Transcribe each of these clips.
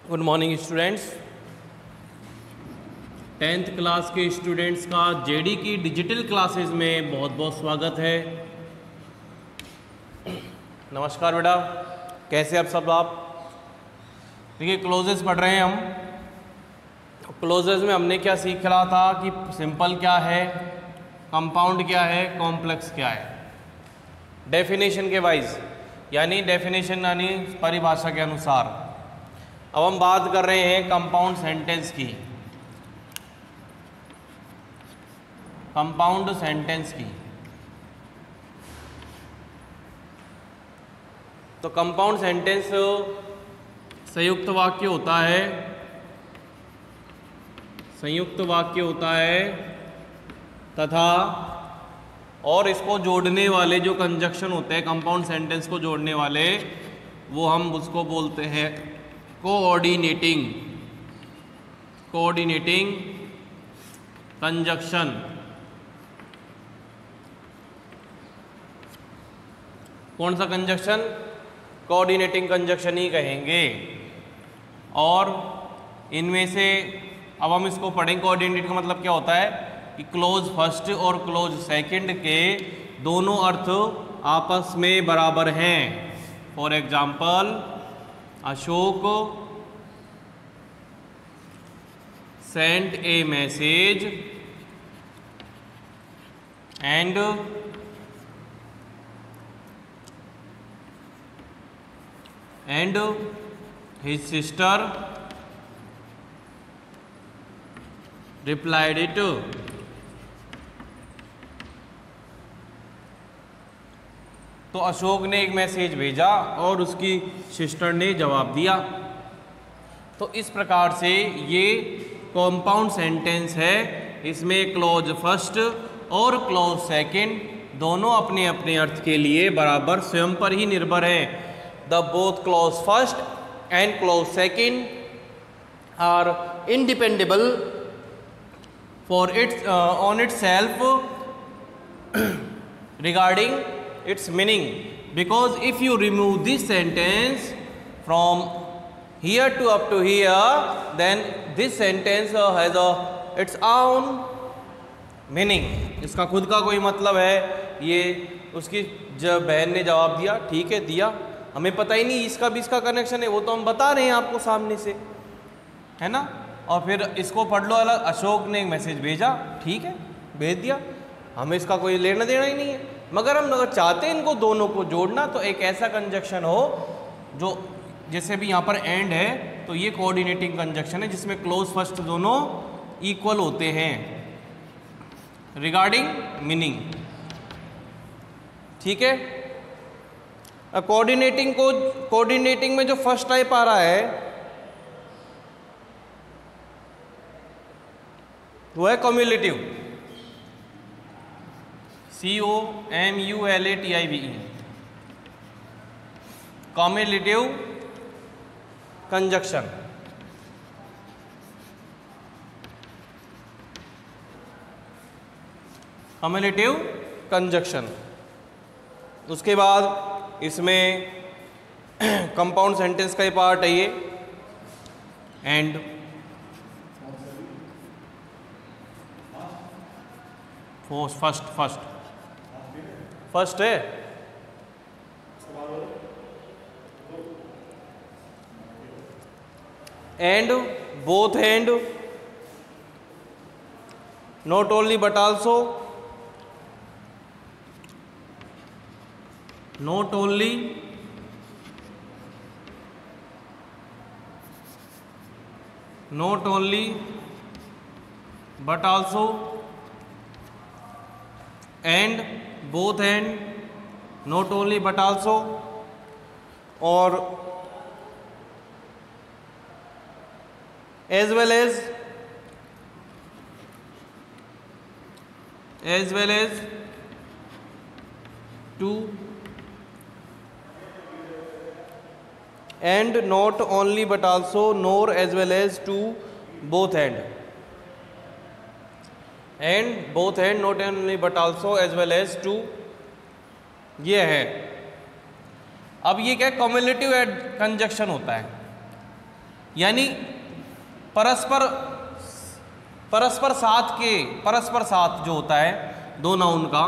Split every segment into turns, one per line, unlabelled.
Good morning students. 10th class के students का JD की डिजिटल क्लासेस में बहुत बहुत स्वागत है। नमस्कार बेटा, कैसे आप सब? आप देखिए, क्लोजेस पढ़ रहे हैं हम। क्लोजेस में हमने क्या सीख रहा था कि सिंपल क्या है, कंपाउंड क्या है, कॉम्प्लेक्स क्या है, डेफिनेशन के वाइज, यानी डेफिनेशन यानी परिभाषा के अनुसार। अब हम बात कर रहे हैं कंपाउंड सेंटेंस की, कंपाउंड सेंटेंस की। तो कंपाउंड सेंटेंस संयुक्त वाक्य होता है, संयुक्त वाक्य होता है तथा और इसको जोड़ने वाले जो कंजक्शन होते हैं कंपाउंड सेंटेंस को जोड़ने वाले, वो हम उसको बोलते हैं कोऑर्डिनेटिंग, कोऑर्डिनेटिंग कंजक्शन। कौन सा कंजक्शन? कोऑर्डिनेटिंग कंजक्शन ही कहेंगे। और इनमें से अब हम इसको पढ़ेंगे। कोऑर्डिनेट का मतलब क्या होता है कि क्लोज फर्स्ट और क्लोज सेकंड के दोनों अर्थ आपस में बराबर हैं। For example, Ashok sent a message and his sister replied it. तो अशोक ने एक मैसेज भेजा और उसकी सिस्टर ने जवाब दिया। तो इस प्रकार से ये कंपाउंड सेंटेंस है। इसमें क्लोज फर्स्ट और क्लोज सेकंड दोनों अपने अपने अर्थ के लिए बराबर स्वयं पर ही निर्भर है। The both clause first and clause second are independable for its own its self regarding its meaning, because if you remove this sentence from here to up to here, then this sentence has its own meaning. इसका खुद का कोई मतलब है। ये उसकी जब बहन ने जवाब दिया, ठीक है दिया, हमें पता ही नहीं इसका भी इसका कनेक्शन है, वो तो हम बता रहे हैं आपको सामने से, है ना। और फिर इसको पढ़ लो अलग, अशोक ने एक मैसेज भेजा, ठीक है भेज दिया, हमें इसका कोई लेना देना ही नहीं है। मगर हम अगर चाहते हैं इनको दोनों को जोड़ना, तो एक ऐसा कंजक्शन हो जो, जैसे भी यहाँ पर एंड है, तो ये कोऑर्डिनेटिंग कंजक्शन है जिसमें क्लोज फर्स्ट दोनों इक्वल होते हैं रिगार्डिंग मीनिंग, ठीक है। कोऑर्डिनेटिंग में जो फर्स्ट टाइप आ रहा है वो है cumulative, COMULATIVE, cumulative conjunction. Cumulative conjunction. उसके बाद इसमें कंपाउंड सेंटेंस का ही पार्ट है ये, एंड फर्स्ट है, and both and, not only but also, not only but also, and both and, not only but also, और as well as to, and not only but also, nor as well as to, both and, both and, not only but also, as well as to, ये है। अब ये क्या cumulative conjunction होता है। यानी परस्पर साथ जो होता है दो नाउन का,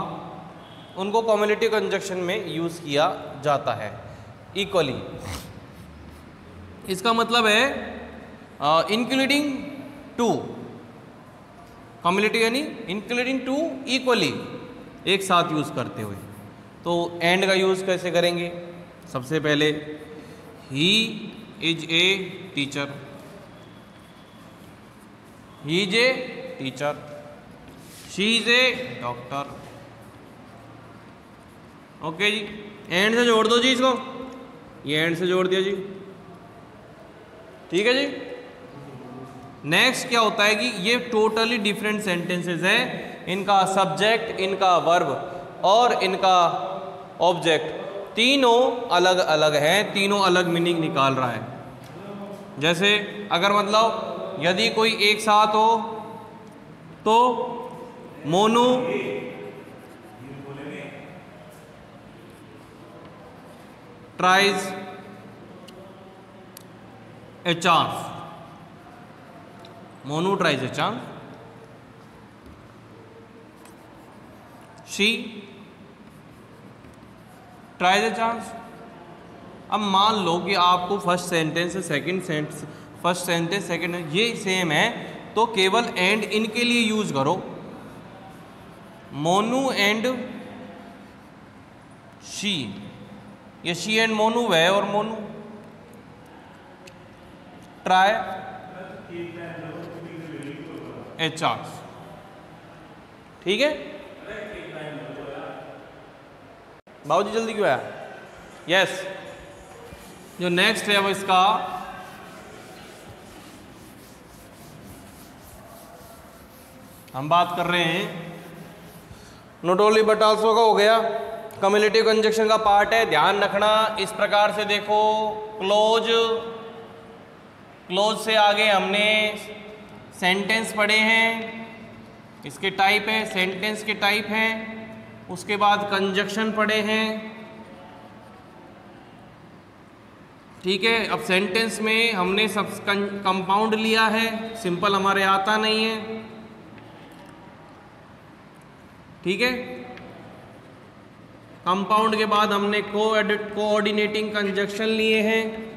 उनको कॉम्युलेटिव कंजक्शन में यूज किया जाता है इक्वली। इसका मतलब है इंक्लूडिंग टू, कॉम्युलेटिव यानी इंक्लूडिंग टू इक्वली, एक साथ यूज करते हुए। तो एंड का यूज कैसे करेंगे? सबसे पहले he is a teacher, he is a teacher, she is a doctor. Okay जी, एंड से जोड़ दो जी इसको, ये एंड से जोड़ दिया जी, ठीक है जी। नेक्स्ट क्या होता है कि ये टोटली डिफरेंट सेंटेंसेस हैं, इनका सब्जेक्ट, इनका वर्ब और इनका ऑब्जेक्ट तीनों अलग अलग हैं, तीनों अलग मीनिंग निकाल रहा है। जैसे अगर मतलब यदि कोई एक साथ हो तो Monu tries a chance, Monu tries a chance, she tries a chance. अब मान लो कि आपको फर्स्ट सेंटेंस सेकंड ये सेम है, तो केवल एंड इनके लिए यूज करो, मोनू एंड शी, ये शी एंड मोनू है और मोनू ट्राई ए चांस, ठीक है। बाबूजी जल्दी क्यों आया? यस, जो नेक्स्ट है वो इसका हम बात कर रहे हैं नॉट ओनली बट आल्सो का हो गया, कम्युलेटिव कंजक्शन का पार्ट है। ध्यान रखना, इस प्रकार से देखो, क्लोज से आगे हमने सेंटेंस पढ़े हैं, इसके टाइप है, सेंटेंस के टाइप हैं, उसके बाद कंजक्शन पढ़े हैं, ठीक है। अब सेंटेंस में हमने सब कंपाउंड लिया है, सिंपल हमारे आता नहीं है, ठीक है। कंपाउंड के बाद हमने कोऑर्डिनेटिंग कंजक्शन लिए हैं,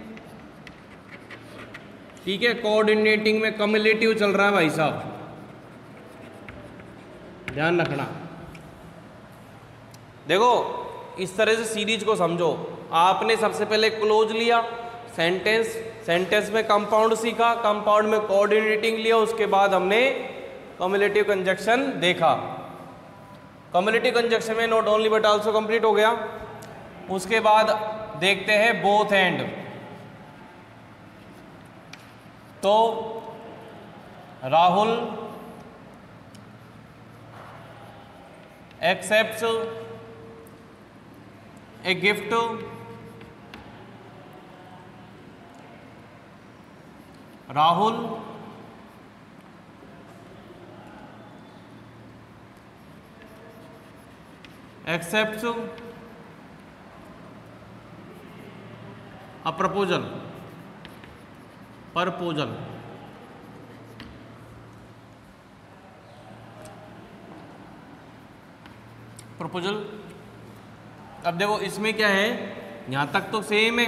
ठीक है। कोऑर्डिनेटिंग में कम्युलेटिव चल रहा है भाई साहब, ध्यान रखना। देखो इस तरह से सीरीज को समझो, आपने सबसे पहले क्लोज लिया, सेंटेंस में कंपाउंड सीखा, कंपाउंड में कोऑर्डिनेटिंग लिया, उसके बाद हमने कम्युलेटिव कंजक्शन देखा। कम्युलेटिव कंजक्शन में not only but also complete हो गया। उसके बाद देखते हैं बोथ एंड। तो Rahul accepts a gift Rahul accepts a proposal, proposal, proposal। अब देखो इसमें क्या है, यहाँ तक तो सेम है,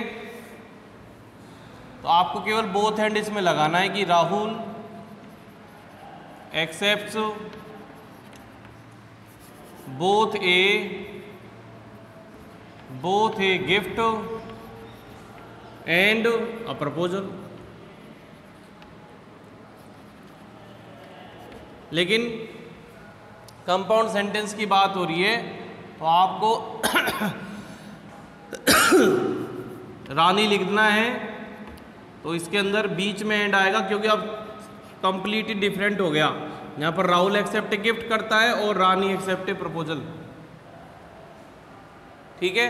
तो आपको केवल बोथ हैंड इसमें लगाना है कि Rahul accepts both a gift and a proposal. लेकिन कंपाउंड सेंटेंस की बात हो रही है तो आपको रानी लिखना है, तो इसके अंदर बीच में एंड आएगा, क्योंकि अब कंप्लीटली डिफरेंट हो गया। यहाँ पर राहुल एक्सेप्ट गिफ्ट करता है और रानी एक्सेप्ट प्रपोजल, ठीक है।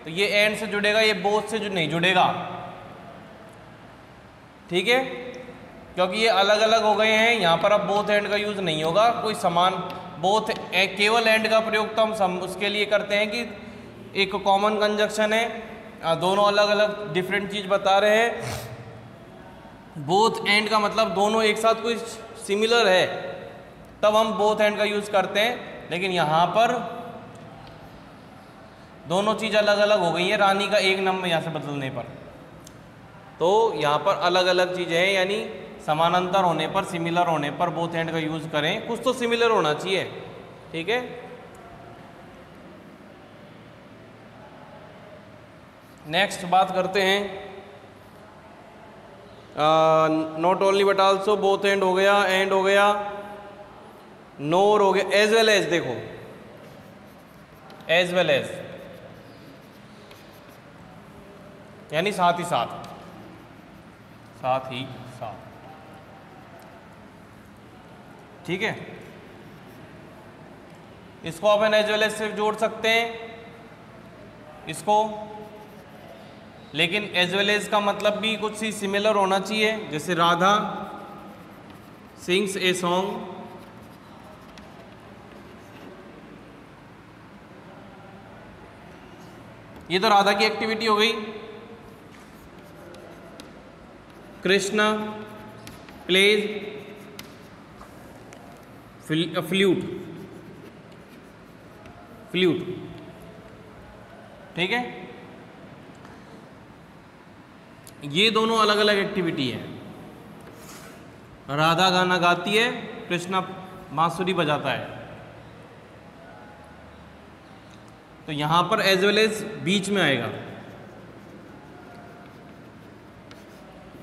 तो ये एंड से जुड़ेगा, ये बोथ से जो नहीं जुड़ेगा, ठीक है, क्योंकि ये अलग अलग हो गए हैं। यहाँ पर अब बोथ एंड का यूज नहीं होगा, कोई समान बोथ केवल एंड का प्रयोग तो हम उसके लिए करते हैं कि एक कॉमन कंजक्शन है, दोनों अलग अलग डिफरेंट चीज बता रहे हैं, बोथ एंड का मतलब दोनों एक साथ कुछ सिमिलर है तब हम बोथ एंड का यूज करते हैं, लेकिन यहाँ पर दोनों चीज अलग अलग हो गई है रानी का एक नंबर यहाँ से बदलने पर, तो यहाँ पर अलग अलग चीजें हैं, यानी समानांतर होने पर, सिमिलर होने पर बोथ एंड का यूज करें, कुछ तो सिमिलर होना चाहिए। ठीक है, नेक्स्ट बात करते हैं not only but also, both and हो गया, एंड हो गया, नोर हो गया, एज वेल एज। देखो एज वेल एज यानी साथ ही साथ, साथ ही साथ। ठीक है, इसको अपन एज वेल एज से जोड़ सकते हैं इसको, लेकिन एज वेल एज का मतलब भी कुछ सी सिमिलर होना चाहिए। जैसे राधा सिंग्स ए सॉन्ग, ये तो राधा की एक्टिविटी हो गई। Krishna plays flute, flute. ठीक है, ये दोनों अलग अलग एक्टिविटी है। राधा गाना गाती है, कृष्णा बांसुरी बजाता है, तो यहां पर एज वेल एज बीच में आएगा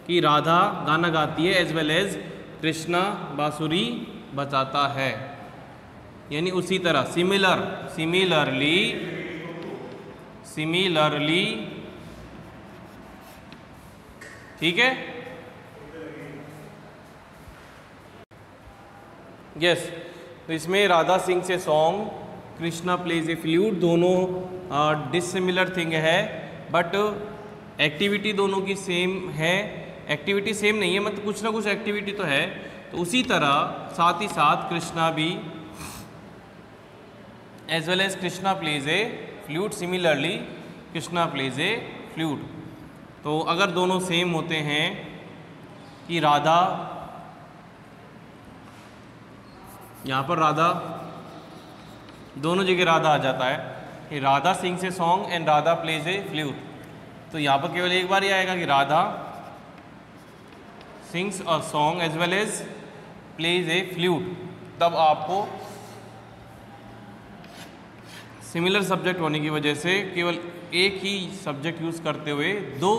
कि राधा गाना गाती है एज वेल एज कृष्णा बांसुरी बजाता है, यानी उसी तरह सिमिलर, सिमिलरली, सिमिलरली। ठीक है, यस, तो इसमें Radha sings a song, Krishna plays a flute, दोनों डिसिमिलर थिंग है, बट एक्टिविटी दोनों की सेम है। एक्टिविटी सेम नहीं है, मतलब कुछ ना कुछ एक्टिविटी तो है। तो उसी तरह साथ ही साथ कृष्णा भी as well as Krishna plays a flute, similarly Krishna plays a flute. तो अगर दोनों सेम होते हैं कि राधा, यहाँ पर राधा, दोनों जगह राधा आ जाता है कि Radha sings a song and Radha plays a flute, तो यहाँ पर केवल एक बार ही आएगा कि Radha sings a song as well as plays a flute, तब आपको सिमिलर सब्जेक्ट होने की वजह से केवल एक ही सब्जेक्ट यूज़ करते हुए दो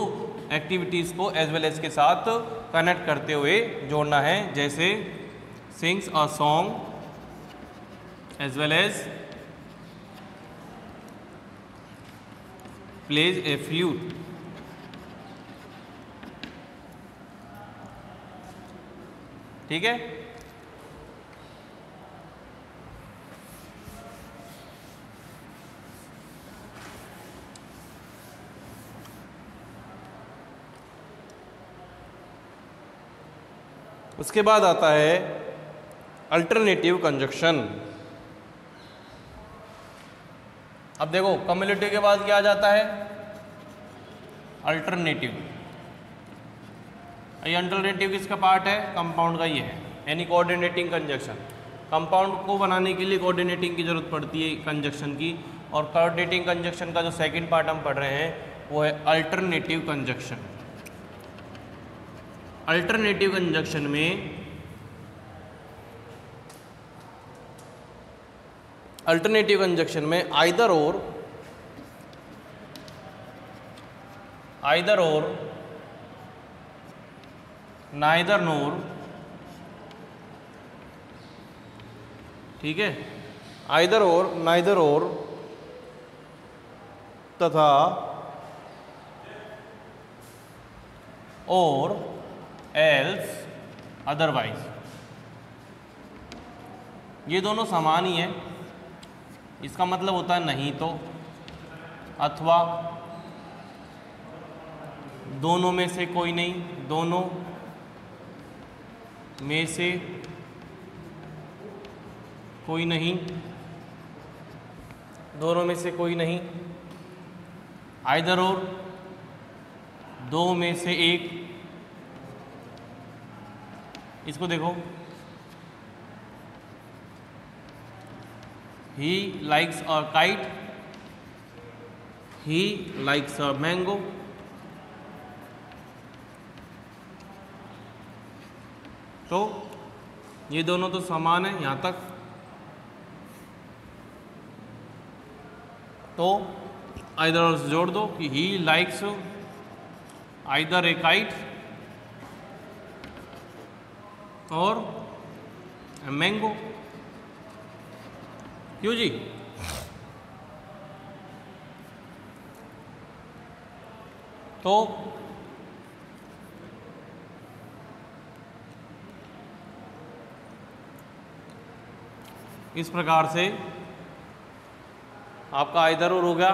एक्टिविटीज़ को एज वेल एज के साथ कनेक्ट करते हुए जोड़ना है। जैसे sings a song as well as plays a flute. ठीक है, उसके बाद आता है अल्टरनेटिव कंजक्शन। अब देखो कम्युलेटिव के बाद क्या आ जाता है, अल्टरनेटिव। ये अल्टरनेटिव किसका पार्ट है, कंपाउंड का ही है, यानी कोऑर्डिनेटिंग कंजक्शन। कंपाउंड को बनाने के लिए कोऑर्डिनेटिंग की जरूरत पड़ती है कंजक्शन की, और कोऑर्डिनेटिंग कंजक्शन का जो सेकंड पार्ट हम पढ़ रहे हैं वो है अल्टरनेटिव कंजक्शन। अल्टरनेटिव कंजक्शन में आइदर और नाइदर नोर, ठीक है, आइदर और, नाइदर और तथा और एल्स अदरवाइज, ये दोनों समान ही हैं। इसका मतलब होता है नहीं तो, अथवा, दोनों में से कोई नहीं, दोनों में से कोई नहीं, दोनों में से कोई नहीं, आइदर और, दो में से एक, इसको देखो, he likes a kite, he likes a mango. तो ये दोनों तो समान है यहाँ तक। तो आइदर और जोड़ दो कि he likes either A kite और मैंगो। क्यों जी? तो इस प्रकार से आपका आइदर और हो गया,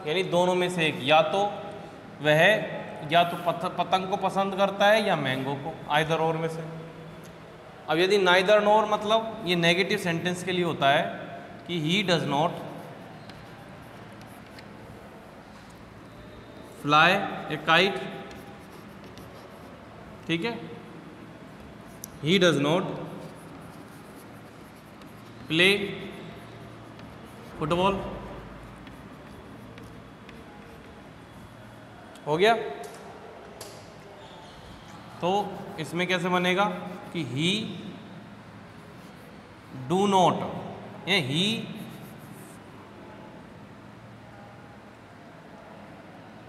यानी दोनों में से एक, या तो वह या तो पतंग को पसंद करता है या मैंगो को, आइदर और में से। अब यदि नाइदर नोर, मतलब ये नेगेटिव सेंटेंस के लिए होता है कि he does not fly A kite, ठीक है, he does not play football. हो गया। तो इसमें कैसे बनेगा कि ही डू नॉट, ये he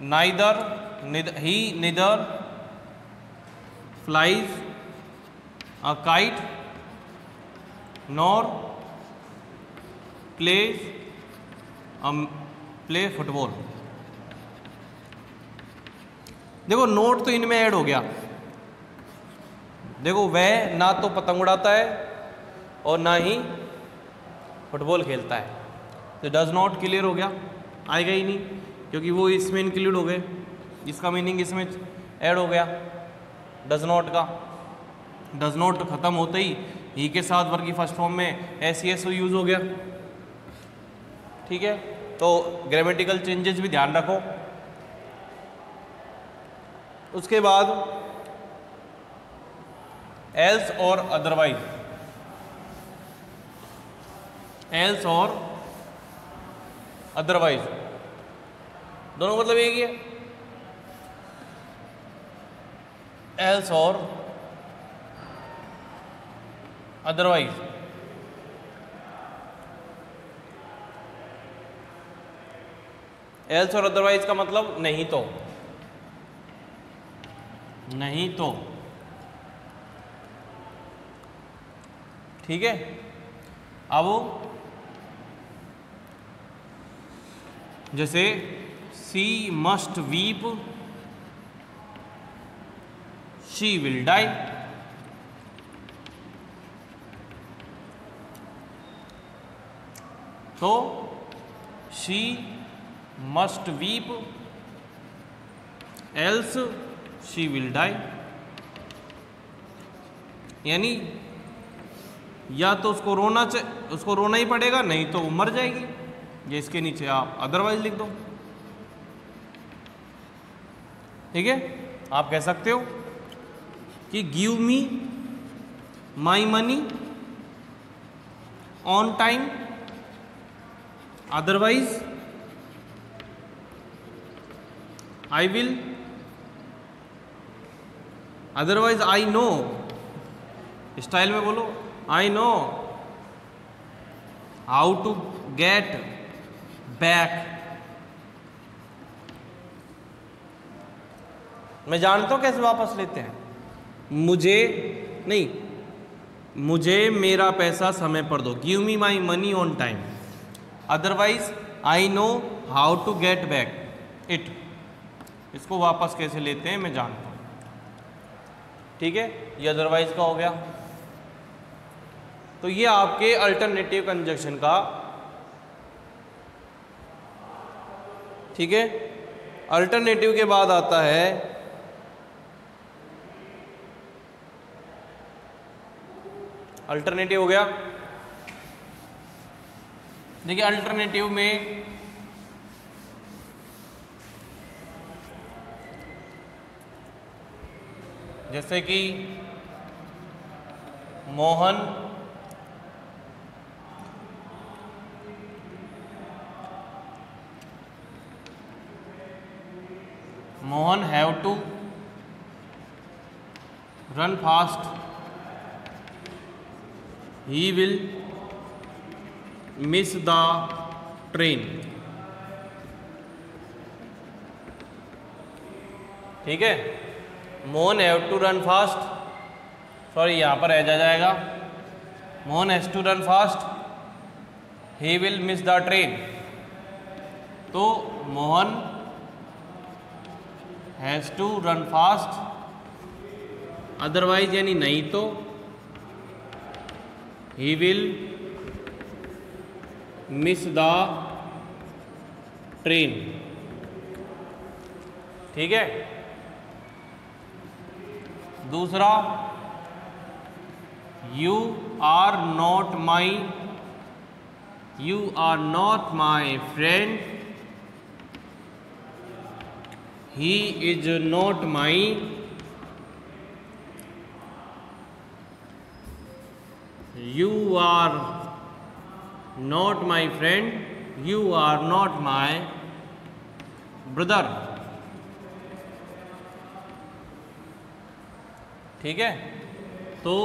neither, he neither flies a kite nor play football. देखो नोट तो इनमें ऐड हो गया। देखो वह ना तो पतंग उड़ाता है और ना ही फुटबॉल खेलता है, तो डज नॉट क्लियर हो गया, आएगा ही नहीं क्योंकि वो इसमें इंक्लूड हो गए, इसका मीनिंग इसमें ऐड हो गया डज नॉट का। डज नॉट खत्म होते ही के साथ वर्ग की फर्स्ट फॉर्म में एस यूज हो गया, ठीक है। तो ग्रामेटिकल चेंजेस भी ध्यान रखो। उसके बाद एल्स और अदरवाइज, एल्स और अदरवाइज दोनों मतलब एक ही है। एल्स और अदरवाइज, एल्स और अदरवाइज का मतलब नहीं तो, नहीं तो, ठीक है। अब जैसे she must weep, she will die, तो she must weep else she will die, यानी या तो उसको रोना ही पड़ेगा, नहीं तो वो मर जाएगी। ये इसके नीचे आप अदरवाइज लिख दो, ठीक है। आप कह सकते हो कि give me my money on time, otherwise I will, otherwise I know, style में बोलो, I know how to get back, मैं जानता हूं कैसे वापस लेते हैं, मुझे नहीं, मुझे मेरा पैसा समय पर दो, give me my money on time, otherwise I know how to get back it, इसको वापस कैसे लेते हैं मैं जानता हूं, ठीक है। ये अदरवाइज का हो गया। तो ये आपके अल्टरनेटिव कंजक्शन का, ठीक है। अल्टरनेटिव के बाद आता है अल्टरनेटिव, हो गया। देखिए अल्टरनेटिव में जैसे कि Mohan have to run fast, he will miss the train. ठीक है, Mohan have to run fast, sorry यहाँ पर एज आ जाएगा, Mohan has to run fast, he will miss the train. तो Mohan has to run fast, otherwise यानी नहीं तो he will miss the train. ठीक है, दूसरा, you are not my friend, he is not my You are not my friend, you are not my brother। ठीक है, तो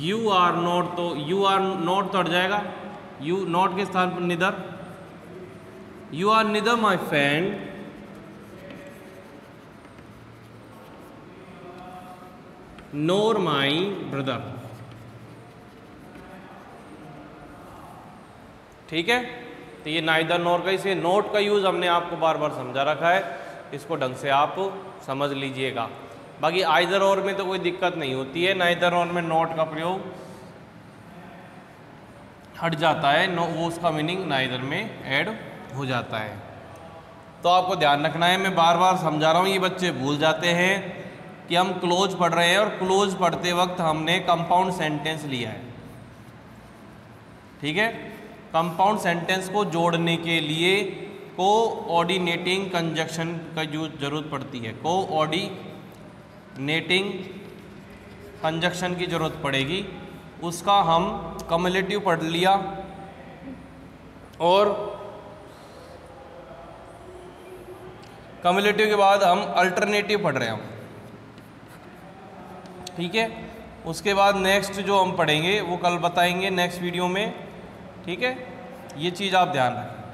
you are not, तो you are not तो हट जाएगा, you not के स्थान पर neither, you are neither my friend NOR my brother. ठीक है, तो ये नाइदर नोर का, इसे नोट का यूज़ हमने आपको बार बार समझा रखा है, इसको ढंग से आप समझ लीजिएगा। बाकी आइदर और में तो कोई दिक्कत नहीं होती है, नाइदर और में नोट का प्रयोग हट जाता है, वो उसका मीनिंग नाइदर में ऐड हो जाता है। तो आपको ध्यान रखना है, मैं बार बार समझा रहा हूँ, ये बच्चे भूल जाते हैं कि हम क्लोज पढ़ रहे हैं और क्लोज पढ़ते वक्त हमने कंपाउंड सेंटेंस लिया है। ठीक है, कंपाउंड सेंटेंस को जोड़ने के लिए कोऑर्डिनेटिंग कंजक्शन का जरूरत पड़ती है, कोऑर्डिनेटिंग कंजक्शन की जरूरत पड़ेगी। उसका हम कम्युलेटिव पढ़ लिया और कम्युलेटिव के बाद हम अल्टरनेटिव पढ़ रहे हैं। ठीक है, उसके बाद नेक्स्ट जो हम पढ़ेंगे वो कल बताएंगे नेक्स्ट वीडियो में। ठीक है, ये चीज़ आप ध्यान रखें।